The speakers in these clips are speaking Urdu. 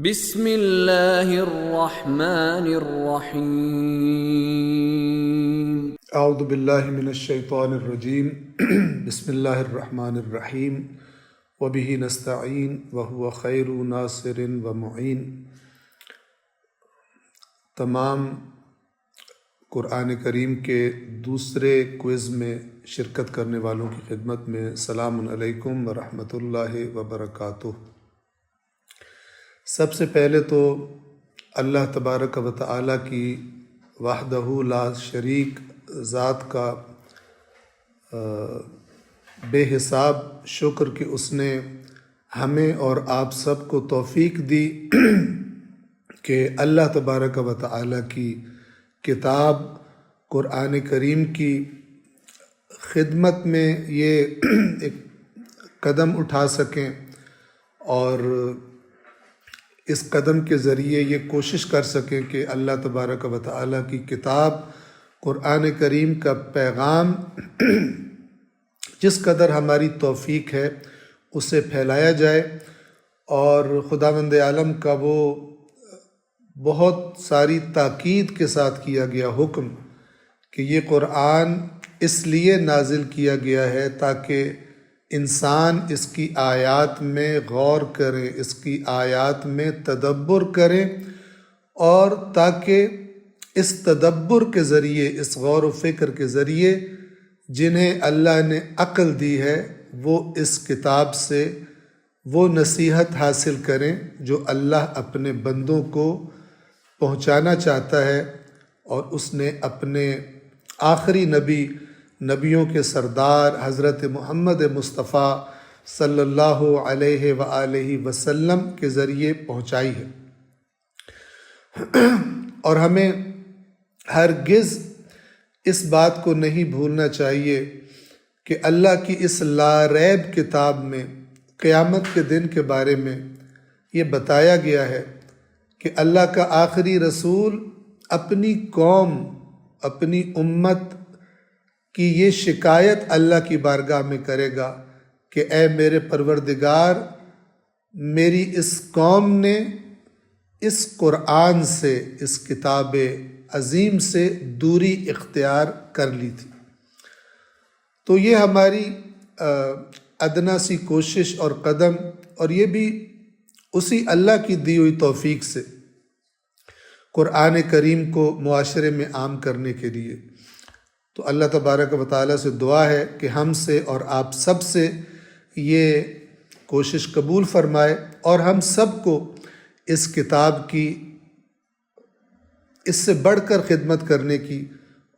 بسم اللہ الرحمن الرحیم اعوذ باللہ من الشیطان الرجیم بسم اللہ الرحمن الرحیم وبہ نستعین وہو خیر ناصر و معین۔ تمام قرآن کریم کے دوسرے کوئز میں شرکت کرنے والوں کی خدمت میں السلام علیکم ورحمۃ اللہ وبرکاتہ۔ سب سے پہلے تو اللہ تبارک و تعالیٰ کی وحدہ لا شریک ذات کا بے حساب شکر کہ اس نے ہمیں اور آپ سب کو توفیق دی کہ اللہ تبارک و تعالیٰ کی کتاب قرآن کریم کی خدمت میں یہ ایک قدم اٹھا سکیں اور اس قدم کے ذریعے یہ کوشش کر سکیں کہ اللہ تبارک و تعالیٰ کی کتاب قرآن کریم کا پیغام جس قدر ہماری توفیق ہے اسے پھیلایا جائے، اور خداوند عالم کا وہ بہت ساری تاکید کے ساتھ کیا گیا حکم کہ یہ قرآن اس لیے نازل کیا گیا ہے تاکہ انسان اس کی آیات میں غور کرے، اس کی آیات میں تدبر کرے، اور تاکہ اس تدبر کے ذریعے، اس غور و فکر کے ذریعے جنہیں اللہ نے عقل دی ہے وہ اس کتاب سے وہ نصیحت حاصل کریں جو اللہ اپنے بندوں کو پہنچانا چاہتا ہے، اور اس نے اپنے آخری نبیوں کے سردار حضرت محمد مصطفیٰ صلی اللہ علیہ وآلہ وسلم کے ذریعے پہنچائی ہے۔ اور ہمیں ہرگز اس بات کو نہیں بھولنا چاہیے کہ اللہ کی اس لا ریب کتاب میں قیامت کے دن کے بارے میں یہ بتایا گیا ہے کہ اللہ کا آخری رسول اپنی قوم، اپنی امت کی یہ شکایت اللہ کی بارگاہ میں کرے گا کہ اے میرے پروردگار، میری اس قوم نے اس قرآن سے، اس کتاب عظیم سے دوری اختیار کر لی تھی۔ تو یہ ہماری ادنا سی کوشش اور قدم، اور یہ بھی اسی اللہ کی دی ہوئی توفیق سے قرآن کریم کو معاشرے میں عام کرنے کے لیے، تو اللہ تبارک و تعالیٰ سے دعا ہے کہ ہم سے اور آپ سب سے یہ کوشش قبول فرمائے، اور ہم سب کو اس کتاب کی اس سے بڑھ کر خدمت کرنے کی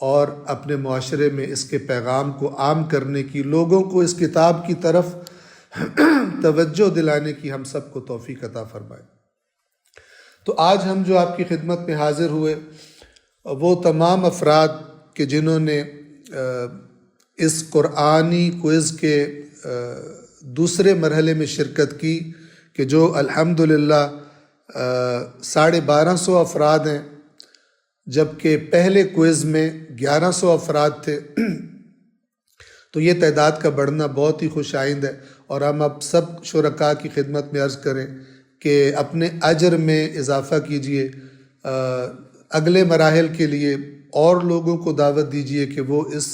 اور اپنے معاشرے میں اس کے پیغام کو عام کرنے کی، لوگوں کو اس کتاب کی طرف توجہ دلانے کی ہم سب کو توفیق عطا فرمائے۔ تو آج ہم جو آپ کی خدمت میں حاضر ہوئے وہ تمام افراد کہ جنہوں نے اس قرآنی کوئز کے دوسرے مرحلے میں شرکت کی، کہ جو الحمدللہ 1250 افراد ہیں، جبکہ پہلے کوئز میں 1100 افراد تھے۔ تو یہ تعداد کا بڑھنا بہت ہی خوش آئند ہے، اور ہم اب سب شرکاء کی خدمت میں عرض کریں کہ اپنے اجر میں اضافہ کیجئے، اگلے مراحل کے لیے اور لوگوں کو دعوت دیجئے کہ وہ اس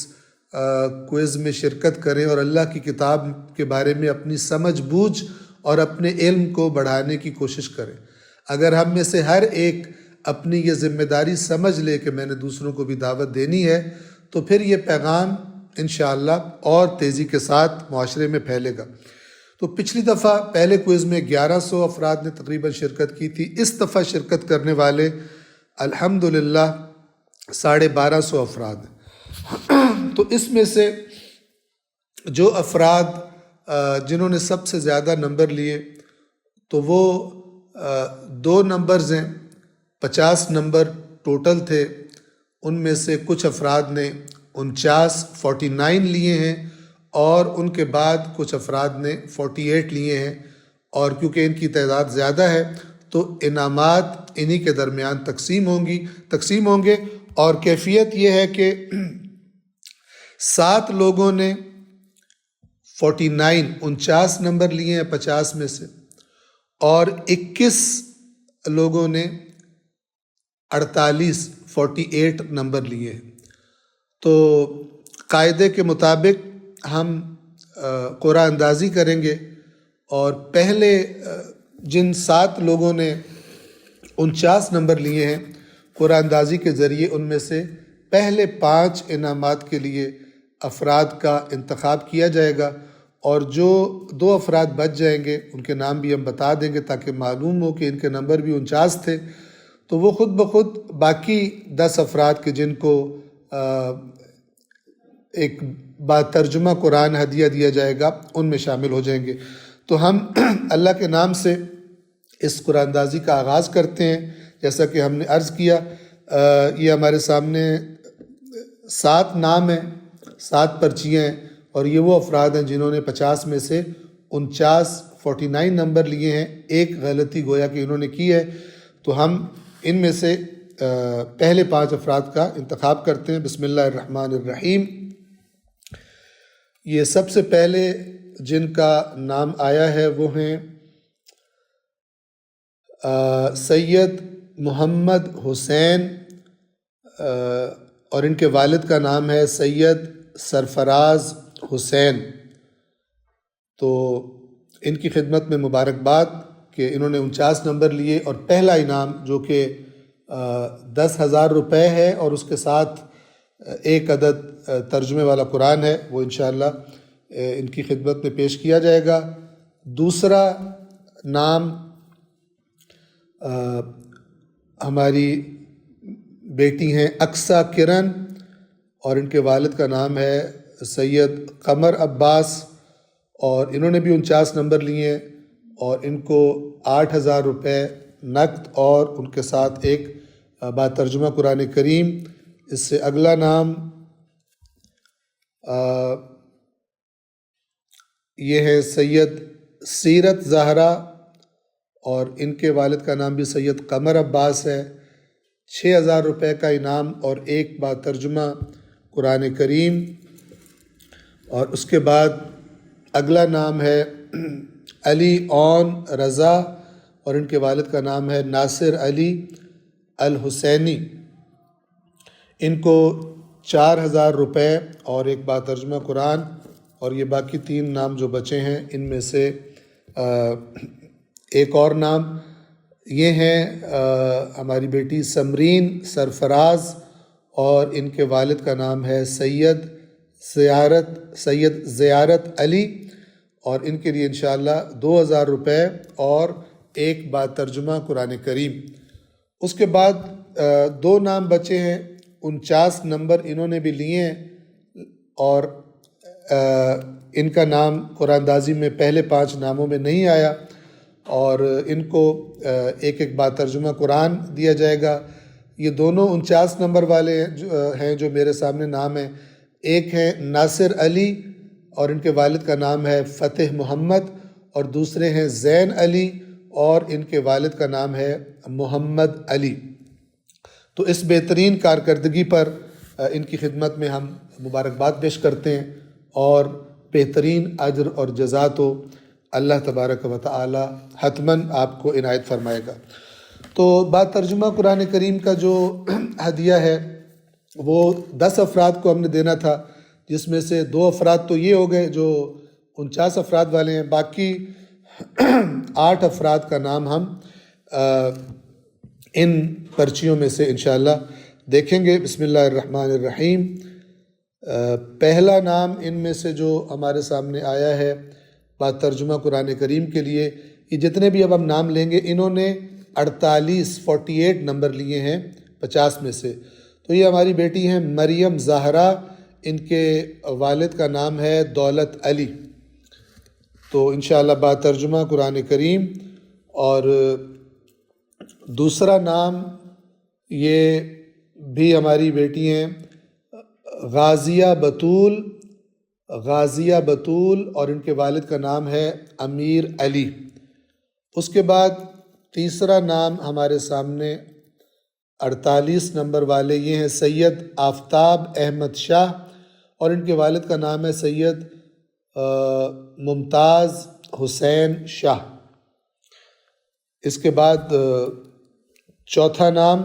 کوئز میں شرکت کریں اور اللہ کی کتاب کے بارے میں اپنی سمجھ بوجھ اور اپنے علم کو بڑھانے کی کوشش کریں۔ اگر ہم میں سے ہر ایک اپنی یہ ذمہ داری سمجھ لے کہ میں نے دوسروں کو بھی دعوت دینی ہے، تو پھر یہ پیغام انشاءاللہ اور تیزی کے ساتھ معاشرے میں پھیلے گا۔ تو پچھلی دفعہ پہلے کوئز میں 1100 افراد نے تقریباً شرکت کی تھی، اس دفعہ شرکت کرنے والے الحمدللہ 1250 افراد ہیں۔ تو اس میں سے جو افراد جنہوں نے سب سے زیادہ نمبر لیے تو وہ 2 نمبرز ہیں، 50 نمبر ٹوٹل تھے، ان میں سے کچھ افراد نے 49 لیے ہیں، اور ان کے بعد کچھ افراد نے 48 لیے ہیں، اور کیونکہ ان کی تعداد زیادہ ہے تو انعامات انہی کے درمیان تقسیم ہوں گے، اور کیفیت یہ ہے کہ 7 لوگوں نے 49 نمبر لیے ہیں 50 میں سے، اور 21 لوگوں نے 48 نمبر لیے ہیں۔ تو قاعدے کے مطابق ہم قرعہ اندازی کریں گے، اور پہلے جن 7 لوگوں نے 49 نمبر لیے ہیں، قرعہ اندازی کے ذریعے ان میں سے پہلے 5 انعامات کے لیے افراد کا انتخاب کیا جائے گا، اور جو 2 افراد بچ جائیں گے ان کے نام بھی ہم بتا دیں گے تاکہ معلوم ہو کہ ان کے نمبر بھی 49 تھے، تو وہ خود بخود باقی 10 افراد کے جن کو ایک باترجمہ قرآن ہدیہ دیا جائے گا ان میں شامل ہو جائیں گے۔ تو ہم اللہ کے نام سے اس قرآن اندازی کا آغاز کرتے ہیں۔ جیسا کہ ہم نے عرض کیا، یہ ہمارے سامنے 7 نام ہیں، 7 پرچیاں ہیں، اور یہ وہ افراد ہیں جنہوں نے 50 میں سے 49 نمبر لیے ہیں۔ ایک غلطی گویا کہ انہوں نے کی ہے، تو ہم ان میں سے پہلے 5 افراد کا انتخاب کرتے ہیں۔ بسم اللہ الرحمن الرحیم۔ یہ سب سے پہلے جن کا نام آیا ہے وہ ہیں سید محمد حسین، اور ان کے والد کا نام ہے سید سرفراز حسین۔ تو ان کی خدمت میں مبارکباد کہ انہوں نے 49 نمبر لیے، اور پہلا انعام جو کہ 10,000 روپے ہے اور اس کے ساتھ ایک عدد ترجمے والا قرآن ہے، وہ انشاءاللہ ان کی خدمت میں پیش کیا جائے گا۔ دوسرا نام ہماری بیٹی ہیں اقصیٰ کرن، اور ان کے والد کا نام ہے سید قمر عباس، اور انہوں نے بھی 49 نمبر لیے ہیں، اور ان کو 8,000 روپے نقد اور ان کے ساتھ ایک باترجمہ قرآن کریم۔ اس سے اگلا نام یہ ہے سید سیرت زہرا، اور ان کے والد کا نام بھی سید قمر عباس ہے۔ 6,000 روپے کا انعام اور ایک باترجمہ قرآن کریم۔ اور اس کے بعد اگلا نام ہے علی اون رضا، اور ان کے والد کا نام ہے ناصر علی الحسینی۔ ان کو 4,000 روپے اور ایک باترجمہ قرآن، اور یہ باقی 3 نام جو بچے ہیں ان میں سے ایک اور نام یہ ہیں ہماری بیٹی سمرین سرفراز، اور ان کے والد کا نام ہے سید زیارت علی، اور ان کے لیے انشاءاللہ 2,000 روپے اور ایک باترجمہ قرآن کریم۔ اس کے بعد 2 نام بچے ہیں، 49 نمبر انہوں نے بھی لیے ہیں، اور ان کا نام قرآن اندازی میں پہلے 5 ناموں میں نہیں آیا، اور ان کو ایک ایک باترجمہ قرآن دیا جائے گا۔ یہ دونوں 49 نمبر والے ہیں جو میرے سامنے نام ہیں۔ ایک ہیں ناصر علی، اور ان کے والد کا نام ہے فتح محمد، اور دوسرے ہیں زین علی، اور ان کے والد کا نام ہے محمد علی۔ تو اس بہترین کارکردگی پر ان کی خدمت میں ہم مبارکباد پیش کرتے ہیں، اور بہترین اجر اور جزا تو اللہ تبارک و تعالی حتماً آپ کو عنایت فرمائے گا۔ تو باترجمہ قرآن کریم کا جو ہدیہ ہے وہ 10 افراد کو ہم نے دینا تھا، جس میں سے 2 افراد تو یہ ہو گئے جو 49 افراد والے ہیں، باقی 8 افراد کا نام ہم ان پرچیوں میں سے انشاءاللہ دیکھیں گے۔ بسم اللہ الرحمن الرحیم۔ پہلا نام ان میں سے جو ہمارے سامنے آیا ہے باترجمہ قرآن کریم کے لیے، یہ جتنے بھی اب ہم نام لیں گے انہوں نے 48 نمبر لیے ہیں 50 میں سے۔ تو یہ ہماری بیٹی ہیں مریم زہرا، ان کے والد کا نام ہے دولت علی۔ تو انشاءاللہ باترجمہ قرآن کریم۔ اور دوسرا نام یہ بھی ہماری بیٹی ہیں غازیہ بطول، اور ان کے والد کا نام ہے امیر علی۔ اس کے بعد تیسرا نام ہمارے سامنے 48 نمبر والے یہ ہیں سید آفتاب احمد شاہ، اور ان کے والد کا نام ہے سید ممتاز حسین شاہ۔ اس کے بعد چوتھا نام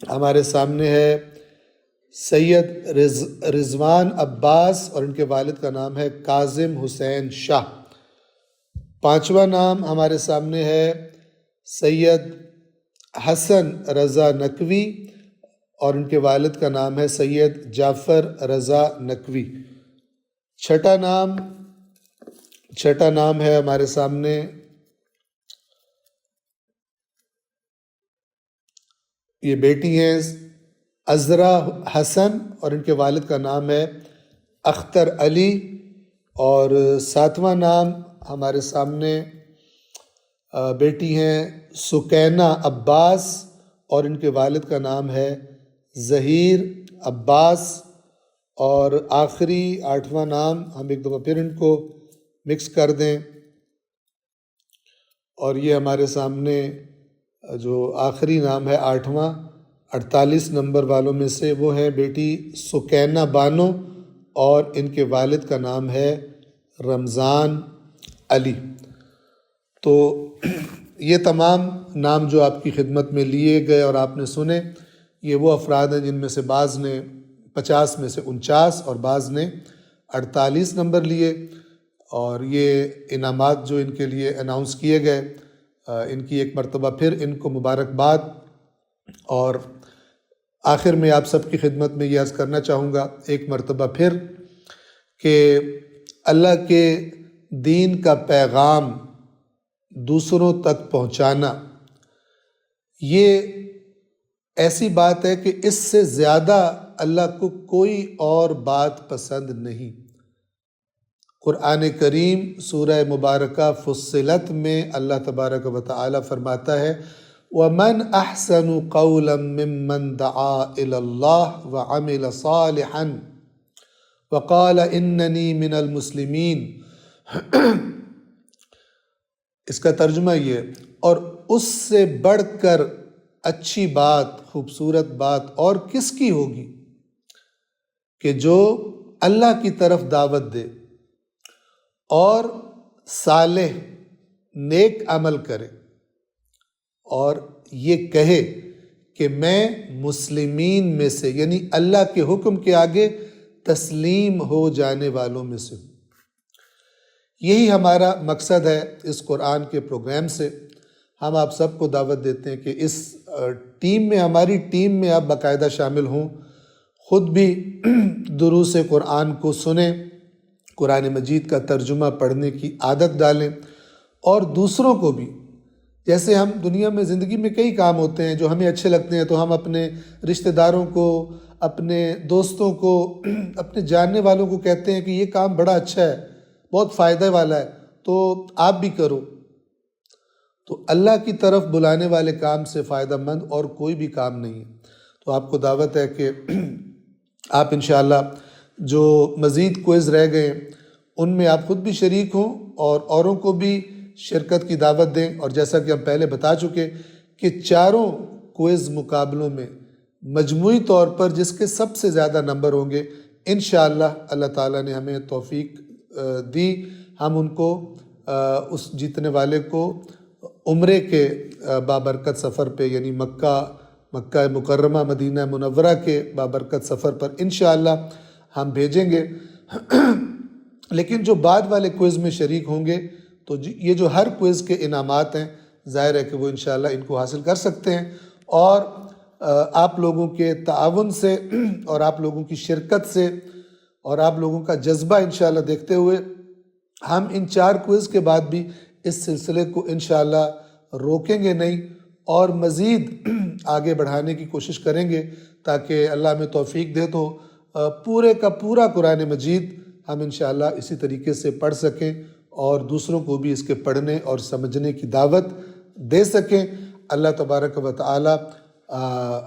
ہمارے سامنے ہے سید رضوان عباس اور ان کے والد کا نام ہے کاظم حسین شاہ۔ پانچواں نام ہمارے سامنے ہے سید حسن رضا نقوی اور ان کے والد کا نام ہے سید جعفر رضا نقوی۔ چھٹا نام ہے ہمارے سامنے یہ بیٹی ہیں عذرا حسن اور ان کے والد کا نام ہے اختر علی، اور ساتواں نام ہمارے سامنے بیٹی ہیں سکینہ عباس اور ان کے والد کا نام ہے ظہیر عباس، اور آخری آٹھواں نام ہم ایک دفعہ پھر ان کو مکس کر دیں، اور یہ ہمارے سامنے جو آخری نام ہے آٹھواں 48 نمبر والوں میں سے وہ ہے بیٹی سکینہ بانو اور ان کے والد کا نام ہے رمضان علی۔ تو یہ تمام نام جو آپ کی خدمت میں لیے گئے اور آپ نے سنے، یہ وہ افراد ہیں جن میں سے بعض نے 50 میں سے 49 اور بعض نے 48 نمبر لیے، اور یہ انعامات جو ان کے لیے اناؤنس کیے گئے، ان کی ایک مرتبہ پھر ان کو مبارکباد، اور آخر میں آپ سب کی خدمت میں یہ عرض کرنا چاہوں گا ایک مرتبہ پھر کہ اللہ کے دین کا پیغام دوسروں تک پہنچانا یہ ایسی بات ہے کہ اس سے زیادہ اللہ کو کوئی اور بات پسند نہیں۔ قرآن کریم سورہ مبارکہ فصلت میں اللہ تبارک و تعالی فرماتا ہے وَمَنْ أَحْسَنُ قَوْلًا مِّمَّنْ دَعَا إِلَى اللَّهِ وَعَمِلَ صَالِحًا وَقَالَ إِنَّنِي مِنَ الْمُسْلِمِينَ۔ اس کا ترجمہ یہ، اور اس سے بڑھ کر اچھی بات، خوبصورت بات اور کس کی ہوگی کہ جو اللہ کی طرف دعوت دے اور صالح نیک عمل کرے اور یہ کہے کہ میں مسلمین میں سے، یعنی اللہ کے حکم کے آگے تسلیم ہو جانے والوں میں سے ہوں۔ یہی ہمارا مقصد ہے اس قرآن کے پروگرام سے۔ ہم آپ سب کو دعوت دیتے ہیں کہ اس ٹیم میں، ہماری ٹیم میں آپ باقاعدہ شامل ہوں، خود بھی دروس قرآن کو سنیں، قرآن مجید کا ترجمہ پڑھنے کی عادت ڈالیں، اور دوسروں کو بھی، جیسے ہم دنیا میں زندگی میں کئی کام ہوتے ہیں جو ہمیں اچھے لگتے ہیں تو ہم اپنے رشتہ داروں کو، اپنے دوستوں کو، اپنے جاننے والوں کو کہتے ہیں کہ یہ کام بڑا اچھا ہے، بہت فائدہ والا ہے، تو آپ بھی کرو۔ تو اللہ کی طرف بلانے والے کام سے فائدہ مند اور کوئی بھی کام نہیں ہے۔ تو آپ کو دعوت ہے کہ آپ انشاءاللہ جو مزید کوئز رہ گئے ان میں آپ خود بھی شریک ہوں اور اوروں کو بھی شرکت کی دعوت دیں، اور جیسا کہ ہم پہلے بتا چکے کہ چاروں کوئز مقابلوں میں مجموعی طور پر جس کے سب سے زیادہ نمبر ہوں گے انشاءاللہ اللہ تعالیٰ نے ہمیں توفیق دی، ہم ان کو اس جیتنے والے کو عمرے کے بابرکت سفر پہ، یعنی مکہ مکرمہ مدینہ منورہ کے بابرکت سفر پر انشاءاللہ ہم بھیجیں گے۔ لیکن جو بعد والے کوئز میں شریک ہوں گے تو یہ جو ہر کوئز کے انعامات ہیں ظاہر ہے کہ وہ انشاءاللہ ان کو حاصل کر سکتے ہیں، اور آپ لوگوں کے تعاون سے اور آپ لوگوں کی شرکت سے اور آپ لوگوں کا جذبہ انشاءاللہ دیکھتے ہوئے ہم ان 4 کوئز کے بعد بھی اس سلسلے کو انشاءاللہ روکیں گے نہیں اور مزید آگے بڑھانے کی کوشش کریں گے، تاکہ اللہ ہمیں توفیق دے تو پورے کا پورا قرآن مجید ہم انشاءاللہ اسی طریقے سے پڑھ سکیں اور دوسروں کو بھی اس کے پڑھنے اور سمجھنے کی دعوت دے سکیں۔ اللہ تبارک و تعالی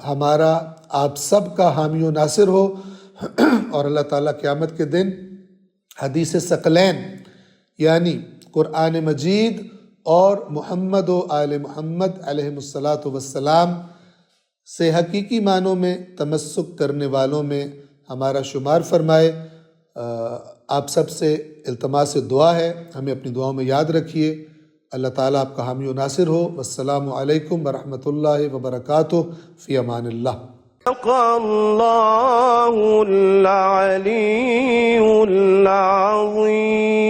ہمارا آپ سب کا حامی و ناصر ہو، اور اللہ تعالیٰ قیامت کے دن حدیث ثقلین یعنی قرآن مجید اور محمد و آل محمد علیہ الصلاۃ سے حقیقی معنوں میں تمسک کرنے والوں میں ہمارا شمار فرمائے۔ آپ سب سے التماس دعا ہے، ہمیں اپنی دعاؤں میں یاد رکھیے۔ اللہ تعالیٰ آپ کا حامی و ناصر ہو. والسلام علیکم ورحمۃ اللہ وبرکاتہ. فی امان اللہ. اللہ العلی العظیم.